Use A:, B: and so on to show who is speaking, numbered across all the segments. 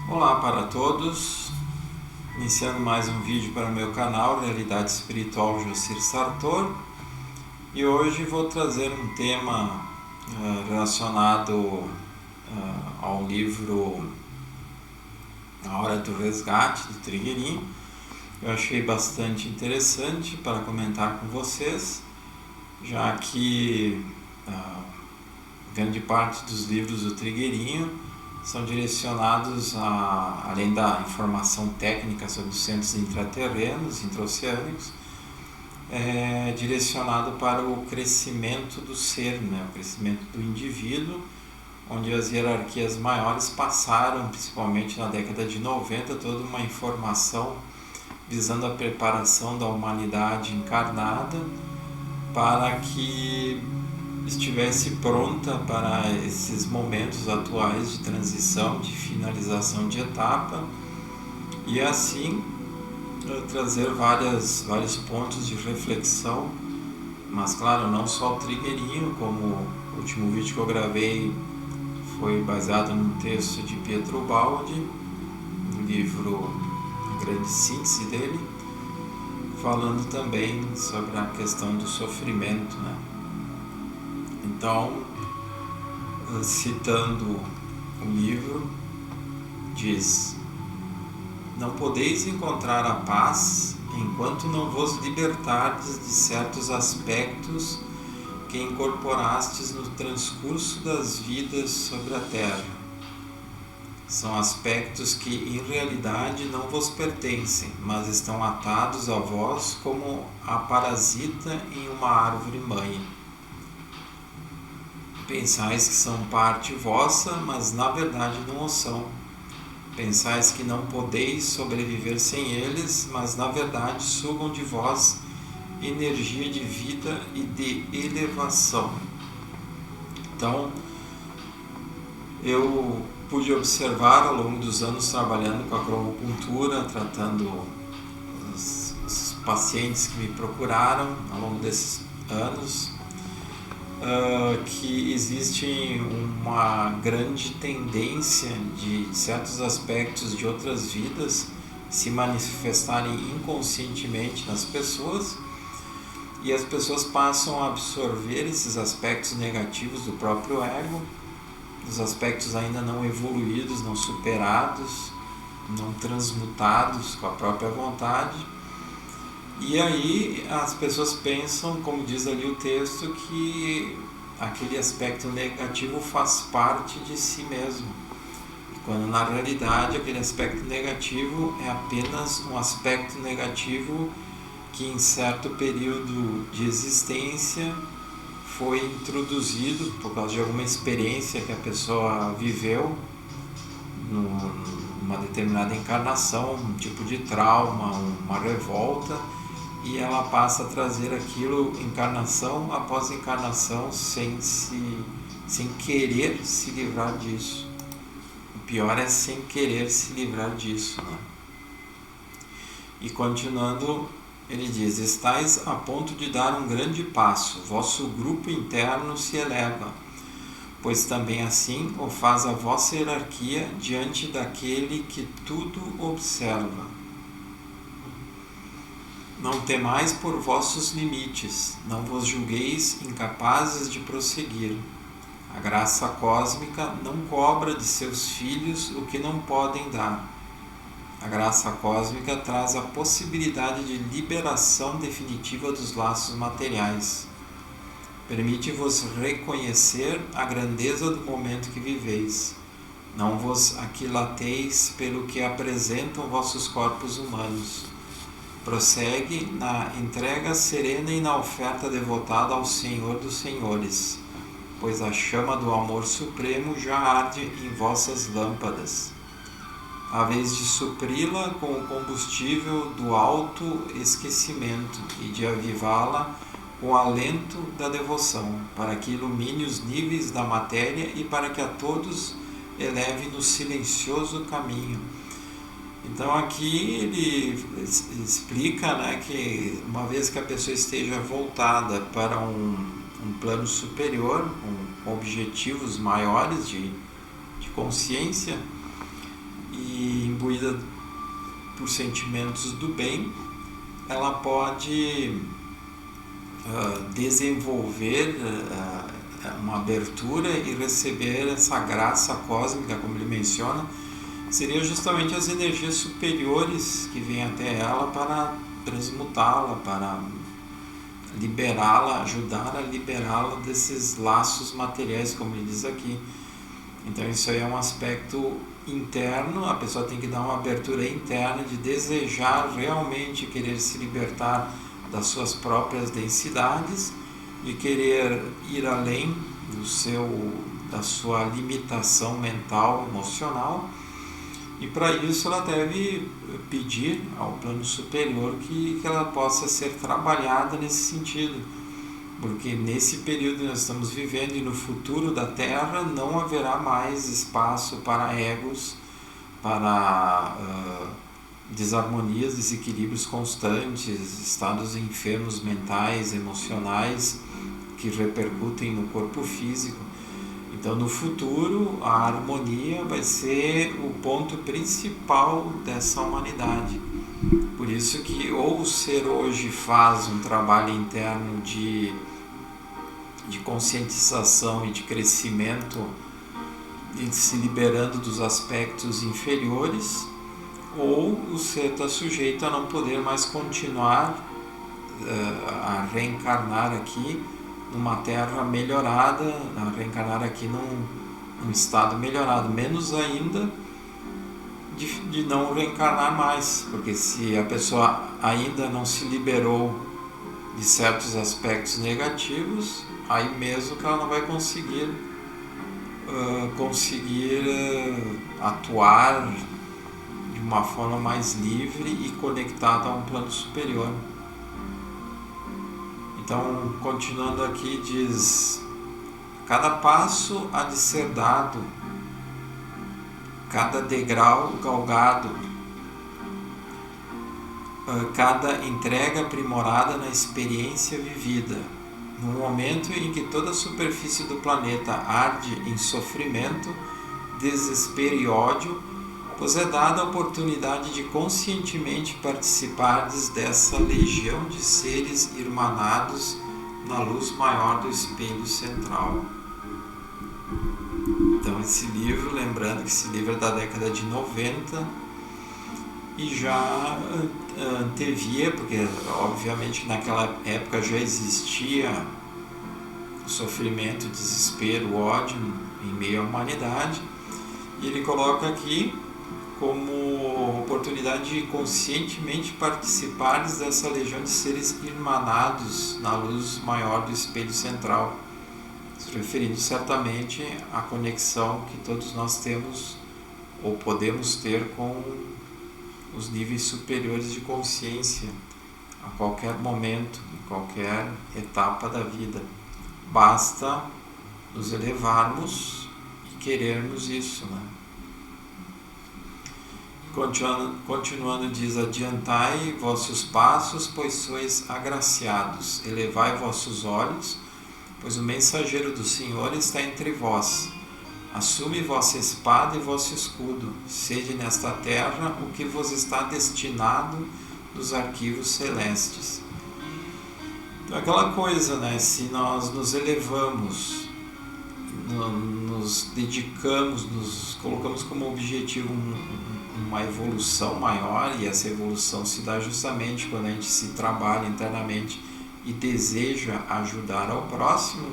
A: Olá para todos, iniciando mais um vídeo para o meu canal Realidade Espiritual Jocir Sartor, e hoje vou trazer um tema relacionado ao livro A Hora do Resgate, do Trigueirinho. Eu achei bastante interessante para comentar com vocês, já que grande parte dos livros do Trigueirinho são direcionados, além da informação técnica sobre os centros intraterrenos, intraoceânicos, direcionado para o crescimento do ser, o crescimento do indivíduo, onde as hierarquias maiores passaram, principalmente na década de 90, toda uma informação visando a preparação da humanidade encarnada para que estivesse pronta para esses momentos atuais de transição, de finalização de etapa, e assim trazer vários pontos de reflexão, mas claro, não só o Trigueirinho, como o último vídeo que eu gravei foi baseado num texto de Pietro Baldi, no livro A Grande Síntese dele, falando também sobre a questão do sofrimento, Então, citando o livro, diz: não podeis encontrar a paz enquanto não vos libertardes de certos aspectos que incorporastes no transcurso das vidas sobre a terra. São aspectos que em realidade não vos pertencem, mas estão atados a vós como a parasita em uma árvore mãe. Pensais que são parte vossa, mas na verdade não o são. Pensais que não podeis sobreviver sem eles, mas na verdade sugam de vós energia de vida e de elevação. Então, eu pude observar ao longo dos anos trabalhando com a cromocultura, tratando os pacientes que me procuraram ao longo desses anos, que existe uma grande tendência de certos aspectos de outras vidas se manifestarem inconscientemente nas pessoas, e as pessoas passam a absorver esses aspectos negativos do próprio ego, os aspectos ainda não evoluídos, não superados, não transmutados com a própria vontade. E aí as pessoas pensam, como diz ali o texto, que aquele aspecto negativo faz parte de si mesmo, quando na realidade aquele aspecto negativo é apenas um aspecto negativo que em certo período de existência foi introduzido por causa de alguma experiência que a pessoa viveu numa determinada encarnação, um tipo de trauma, uma revolta, e ela passa a trazer aquilo encarnação após encarnação sem querer se livrar disso. O pior é sem querer se livrar disso, E continuando, ele diz: estais a ponto de dar um grande passo, vosso grupo interno se eleva, pois também assim o faz a vossa hierarquia diante daquele que tudo observa. Não temais por vossos limites, não vos julgueis incapazes de prosseguir. A graça cósmica não cobra de seus filhos o que não podem dar. A graça cósmica traz a possibilidade de liberação definitiva dos laços materiais. Permite-vos reconhecer a grandeza do momento que viveis. Não vos aquilateis pelo que apresentam vossos corpos humanos. Prossegue na entrega serena e na oferta devotada ao Senhor dos Senhores, pois a chama do amor supremo já arde em vossas lâmpadas. A vez de supri-la com o combustível do auto-esquecimento e de avivá-la com o alento da devoção, para que ilumine os níveis da matéria e para que a todos eleve no silencioso caminho. Então aqui ele explica, que uma vez que a pessoa esteja voltada para um plano superior, com objetivos maiores de consciência, e movida por sentimentos do bem, ela pode desenvolver uma abertura e receber essa graça cósmica, como ele menciona. Seria justamente as energias superiores que vêm até ela para transmutá-la, para liberá-la, ajudar a liberá-la desses laços materiais, como ele diz aqui. Então isso aí é um aspecto interno, a pessoa tem que dar uma abertura interna de desejar realmente querer se libertar das suas próprias densidades, de querer ir além da sua limitação mental, emocional, e para isso ela deve pedir ao plano superior que ela possa ser trabalhada nesse sentido, porque nesse período que nós estamos vivendo e no futuro da Terra não haverá mais espaço para egos, para desarmonias, desequilíbrios constantes, estados enfermos mentais, emocionais que repercutem no corpo físico. Então no futuro a harmonia vai ser o ponto principal dessa humanidade. Por isso que ou o ser hoje faz um trabalho interno de conscientização e de crescimento, e se liberando dos aspectos inferiores, ou o ser está sujeito a não poder mais continuar a reencarnar aqui numa terra melhorada, a reencarnar aqui num estado melhorado, menos ainda de não reencarnar mais, porque se a pessoa ainda não se liberou de certos aspectos negativos, aí mesmo que ela não vai conseguir atuar de uma forma mais livre e conectada a um plano superior. Então, continuando aqui, diz: cada passo há de ser dado, cada degrau galgado, cada entrega aprimorada na experiência vivida. No momento em que toda a superfície do planeta arde em sofrimento, desespero e ódio, pois é dada a oportunidade de conscientemente participardes dessa legião de seres irmanados na luz maior do espelho central. Então esse livro, lembrando que esse livro é da década de 90 e já antevia, porque obviamente naquela época já existia sofrimento, desespero, ódio em meio à humanidade, e ele coloca aqui como oportunidade de conscientemente participares dessa legião de seres irmanados na luz maior do espelho central, se referindo certamente à conexão que todos nós temos ou podemos ter com os níveis superiores de consciência a qualquer momento, em qualquer etapa da vida. Basta nos elevarmos e querermos isso, né? Continuando, diz: adiantai vossos passos, pois sois agraciados, elevai vossos olhos, pois o mensageiro do Senhor está entre vós. Assume vossa espada e vosso escudo, sede nesta terra o que vos está destinado dos arquivos celestes. Então aquela coisa, né? Se nós nos elevamos, nos dedicamos, nos colocamos como objetivo uma evolução maior, e essa evolução se dá justamente quando a gente se trabalha internamente e deseja ajudar ao próximo,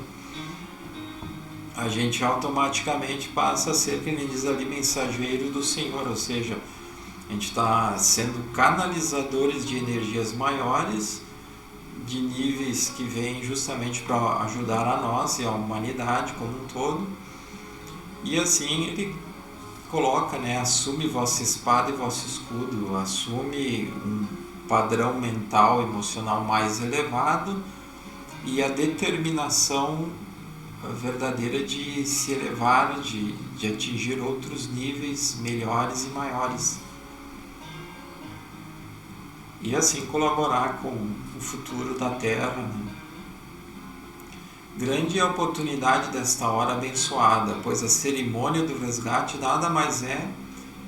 A: a gente automaticamente passa a ser, que nem diz ali, mensageiro do Senhor, ou seja, a gente está sendo canalizadores de energias maiores, de níveis que vêm justamente para ajudar a nós e a humanidade como um todo. E assim ele coloca, né, assume vossa espada e vosso escudo, assume um padrão mental, emocional mais elevado e a determinação verdadeira de se elevar, de atingir outros níveis melhores e maiores. E assim colaborar com o futuro da Terra, né? Grande é a oportunidade desta hora abençoada, pois a cerimônia do resgate nada mais é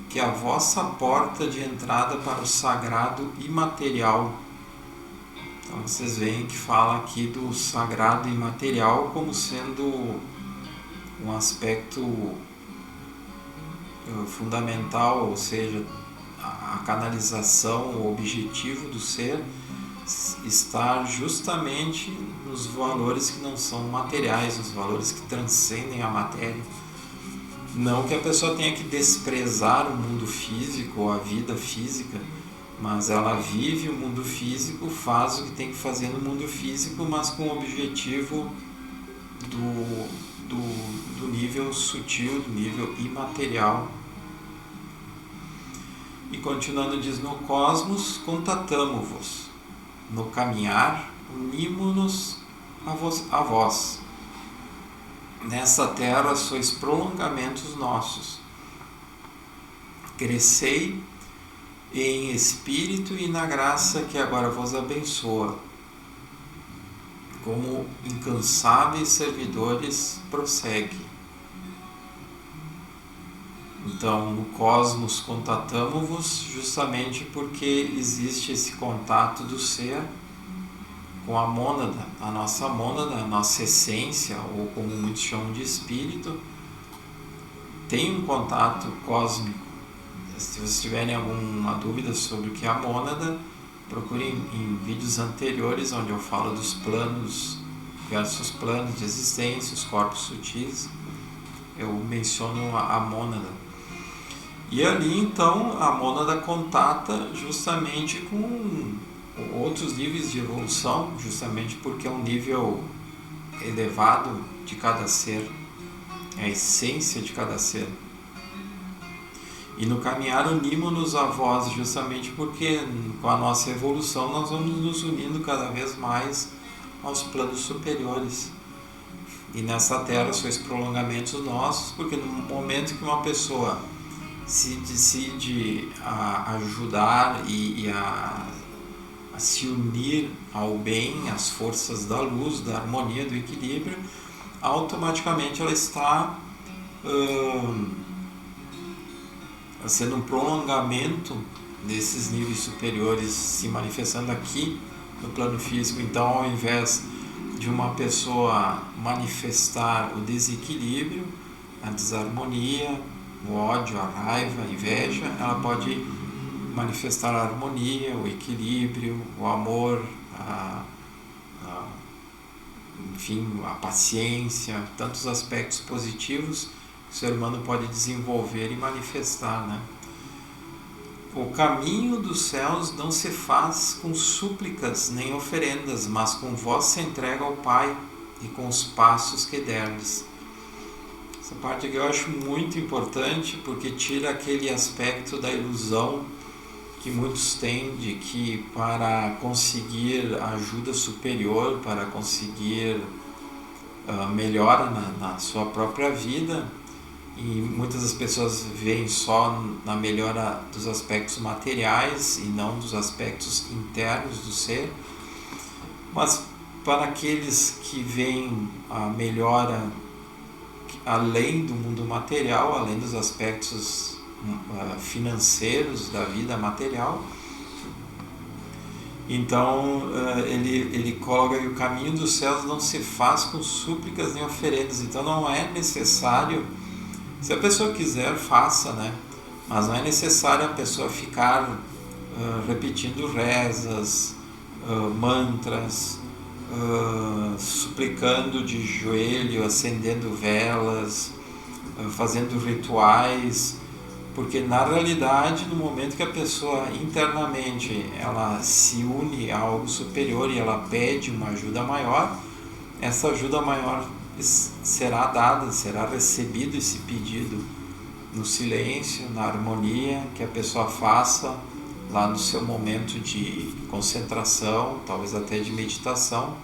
A: que é a vossa porta de entrada para o sagrado imaterial. Então vocês veem que fala aqui do sagrado imaterial como sendo um aspecto fundamental, ou seja, a canalização, o objetivo do ser está justamente nos valores que não são materiais, os valores que transcendem a matéria. Não que a pessoa tenha que desprezar o mundo físico ou a vida física, mas ela vive o mundo físico, faz o que tem que fazer no mundo físico, mas com o objetivo do nível sutil, do nível imaterial. E continuando diz, no cosmos contatamo-vos, no caminhar unimo-nos a vós. Nessa terra sois prolongamentos nossos. Crescei em espírito e na graça que agora vos abençoa. Como incansáveis servidores prossegue. Então, no cosmos contatamo-vos justamente porque existe esse contato do ser com a mônada, a nossa essência, ou como muitos chamam de espírito, tem um contato cósmico. Se vocês tiverem alguma dúvida sobre o que é a mônada, procurem em vídeos anteriores onde eu falo dos planos, diversos planos de existência, os corpos sutis, eu menciono a mônada. E ali então a mônada contata justamente com outros níveis de evolução, justamente porque é um nível elevado de cada ser, é a essência de cada ser. E no caminhar unimos-nos a vós, justamente porque com a nossa evolução nós vamos nos unindo cada vez mais aos planos superiores. E nessa terra sois prolongamentos nossos, porque no momento que uma pessoa se decide a ajudar e a se unir ao bem, às forças da luz, da harmonia, do equilíbrio, automaticamente ela está sendo um prolongamento desses níveis superiores se manifestando aqui no plano físico. Então, ao invés de uma pessoa manifestar o desequilíbrio, a desarmonia, o ódio, a raiva, a inveja, ela pode manifestar a harmonia, o equilíbrio, o amor, enfim, a paciência, tantos aspectos positivos que o ser humano pode desenvolver e manifestar, né? O caminho dos céus não se faz com súplicas nem oferendas, mas com vossa entrega ao Pai e com os passos que derdes. Essa parte aqui eu acho muito importante porque tira aquele aspecto da ilusão que muitos têm de que para conseguir ajuda superior, para conseguir melhora na sua própria vida, e muitas das pessoas veem só na melhora dos aspectos materiais e não dos aspectos internos do ser, mas para aqueles que veem a melhora além do mundo material, além dos aspectos financeiros da vida material, então ele coloca que o caminho dos céus não se faz com súplicas nem oferendas. Então não é necessário, se a pessoa quiser, faça, né? Mas não é necessário a pessoa ficar repetindo rezas, mantras, suplicando de joelho, acendendo velas, fazendo rituais, porque na realidade, no momento que a pessoa internamente ela se une a algo superior e ela pede uma ajuda maior, essa ajuda maior será dada, será recebido esse pedido no silêncio, na harmonia que a pessoa faça lá no seu momento de concentração, talvez até de meditação.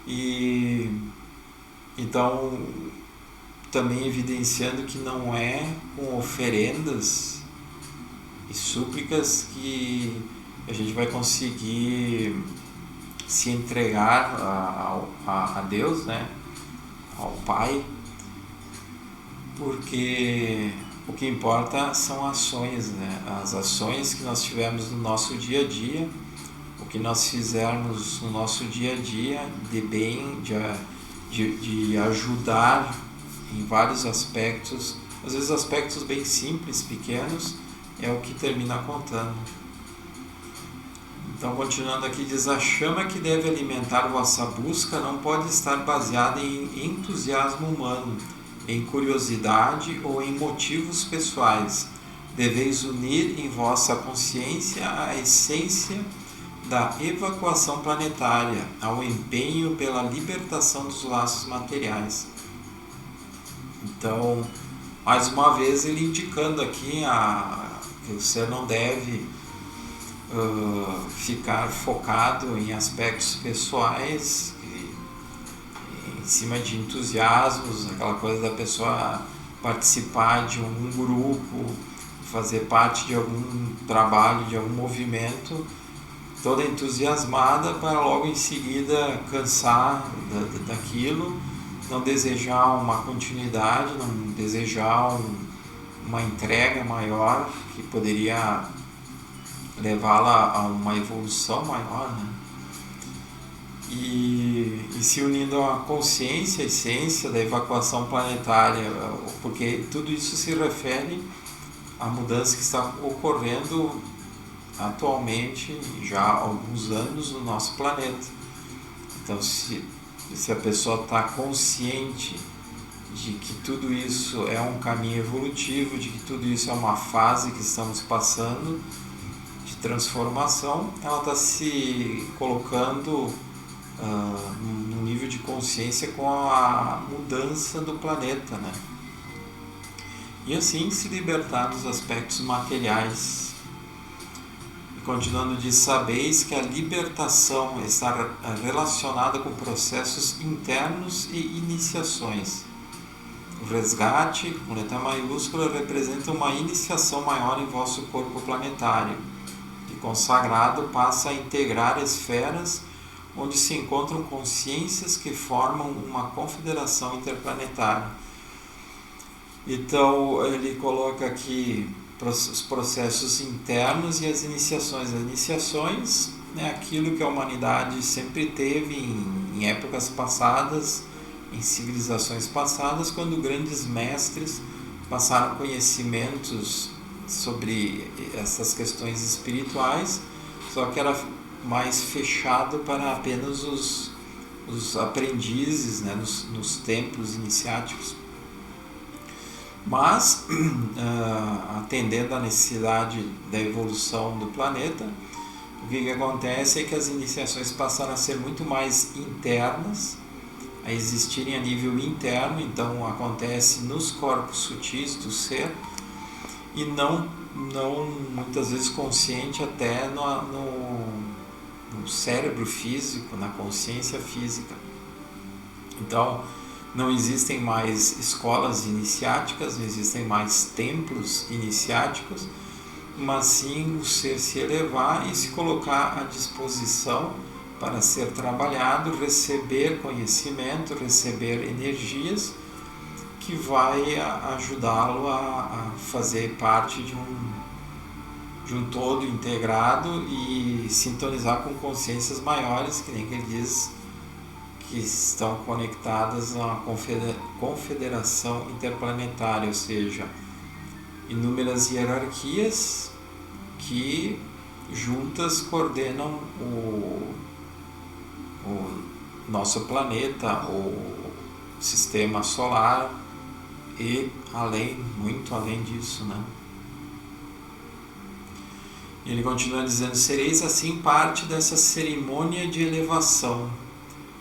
A: E então também evidenciando que não é com oferendas e súplicas que a gente vai conseguir se entregar a Deus, né? Ao Pai, porque O que importa são ações, né? As ações que nós tivemos no nosso dia a dia, o que nós fizermos no nosso dia a dia de bem, de ajudar em vários aspectos, às vezes aspectos bem simples, pequenos, é o que termina contando. Então, continuando aqui, diz: a chama que deve alimentar vossa busca não pode estar baseada em entusiasmo humano, em curiosidade ou em motivos pessoais. Deveis unir em vossa consciência a essência da evacuação planetária, ao empenho pela libertação dos laços materiais. Então, mais uma vez, ele indicando aqui que você não deve ficar focado em aspectos pessoais, em cima de entusiasmos, aquela coisa da pessoa participar de algum grupo, fazer parte de algum trabalho, de algum movimento, toda entusiasmada, para logo em seguida cansar daquilo, não desejar uma continuidade, não desejar uma entrega maior que poderia levá-la a uma evolução maior, né? E se unindo à consciência, à essência da evacuação planetária, porque tudo isso se refere à mudança que está ocorrendo atualmente, já há alguns anos, no nosso planeta. Então, se a pessoa está consciente de que tudo isso é um caminho evolutivo, de que tudo isso é uma fase que estamos passando de transformação, ela está se colocando num nível de consciência com a mudança do planeta, né? E assim se libertar dos aspectos materiais. E continuando, diz: sabeis que a libertação está relacionada com processos internos e iniciações. O resgate, com letra maiúscula, representa uma iniciação maior em vosso corpo planetário, que consagrado passa a integrar esferas onde se encontram consciências que formam uma confederação interplanetária. Então, ele coloca aqui os processos internos e as iniciações. As iniciações é aquilo que a humanidade sempre teve em épocas passadas, em civilizações passadas, quando grandes mestres passaram conhecimentos sobre essas questões espirituais, só que era mais fechado para apenas os aprendizes, né, nos templos iniciáticos. Mas, atendendo à necessidade da evolução do planeta, o que acontece é que as iniciações passaram a ser muito mais internas, a existirem a nível interno, então acontece nos corpos sutis do ser, e não muitas vezes consciente até no cérebro físico, na consciência física. Então, não existem mais escolas iniciáticas, não existem mais templos iniciáticos, mas sim o ser se elevar e se colocar à disposição para ser trabalhado, receber conhecimento, receber energias que vai ajudá-lo a fazer parte de um todo integrado e sintonizar com consciências maiores, que nem que ele diz, que estão conectadas a uma confederação interplanetária, ou seja, inúmeras hierarquias que juntas coordenam o nosso planeta, o sistema solar e muito além disso, né? Ele continua dizendo: sereis assim parte dessa cerimônia de elevação.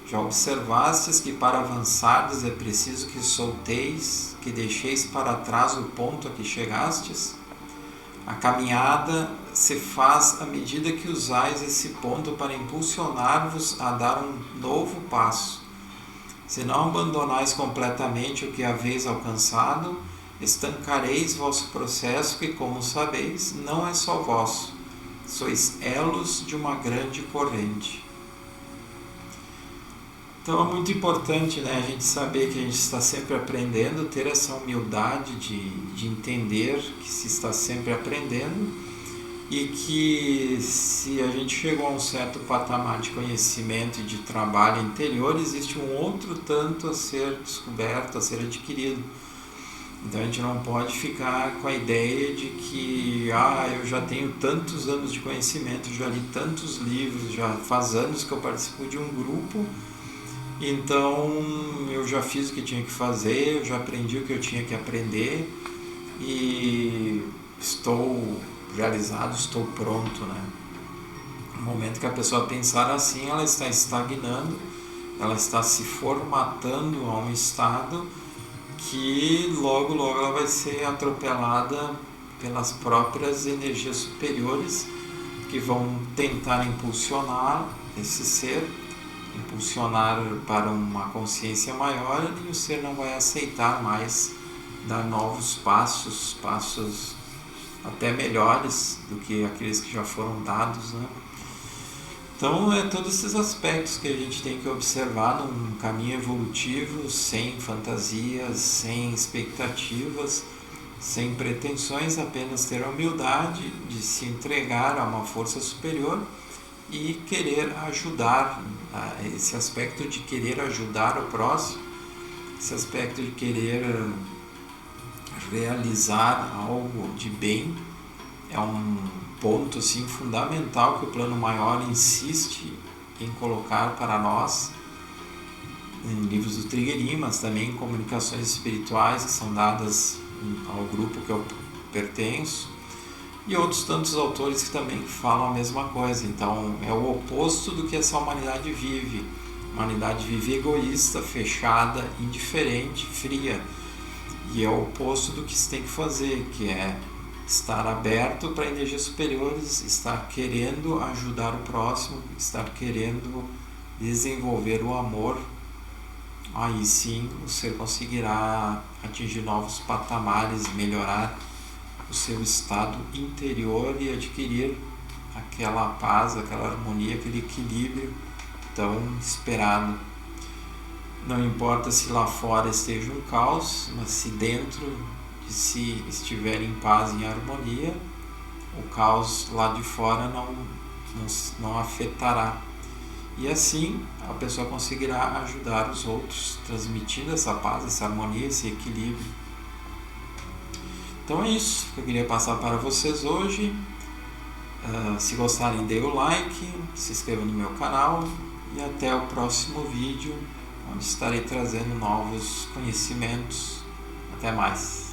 A: Já observastes que para avançardes é preciso que solteis, que deixeis para trás o ponto a que chegastes? A caminhada se faz à medida que usais esse ponto para impulsionar-vos a dar um novo passo. Se não abandonais completamente o que haveis alcançado, estancareis vosso processo que, como sabeis, não é só vosso. Sois elos de uma grande corrente. Então é muito importante, né, a gente saber que a gente está sempre aprendendo, ter essa humildade de entender que se está sempre aprendendo e que se a gente chegou a um certo patamar de conhecimento e de trabalho interior, existe um outro tanto a ser descoberto, a ser adquirido. Então a gente não pode ficar com a ideia de que eu já tenho tantos anos de conhecimento, já li tantos livros, já faz anos que eu participo de um grupo, então eu já fiz o que tinha que fazer, eu já aprendi o que eu tinha que aprender e estou realizado, estou pronto, né? No momento que a pessoa pensar assim, ela está estagnando, ela está se formatando a um estado que logo ela vai ser atropelada pelas próprias energias superiores que vão tentar impulsionar esse ser, impulsionar para uma consciência maior, e o ser não vai aceitar mais dar novos passos até melhores do que aqueles que já foram dados, né? Então é todos esses aspectos que a gente tem que observar num caminho evolutivo, sem fantasias, sem expectativas, sem pretensões, apenas ter a humildade de se entregar a uma força superior e querer ajudar, esse aspecto de querer ajudar o próximo, esse aspecto de querer realizar algo de bem, é um ponto assim, fundamental que o plano maior insiste em colocar para nós em livros do Trigueirinho, mas também em comunicações espirituais que são dadas ao grupo que eu pertenço, e outros tantos autores que também falam a mesma coisa. Então é o oposto do que essa humanidade vive. A humanidade vive egoísta, fechada, indiferente, fria, e é o oposto do que se tem que fazer, que é estar aberto para energias superiores, estar querendo ajudar o próximo, estar querendo desenvolver o amor. Aí sim o ser conseguirá atingir novos patamares, melhorar o seu estado interior e adquirir aquela paz, aquela harmonia, aquele equilíbrio tão esperado. Não importa se lá fora esteja um caos, mas se dentro de si estiver em paz e em harmonia, o caos lá de fora não afetará. E assim a pessoa conseguirá ajudar os outros, transmitindo essa paz, essa harmonia, esse equilíbrio. Então é isso que eu queria passar para vocês hoje. Se gostarem, dê o like, se inscrevam no meu canal e até o próximo vídeo, onde estarei trazendo novos conhecimentos. Até mais!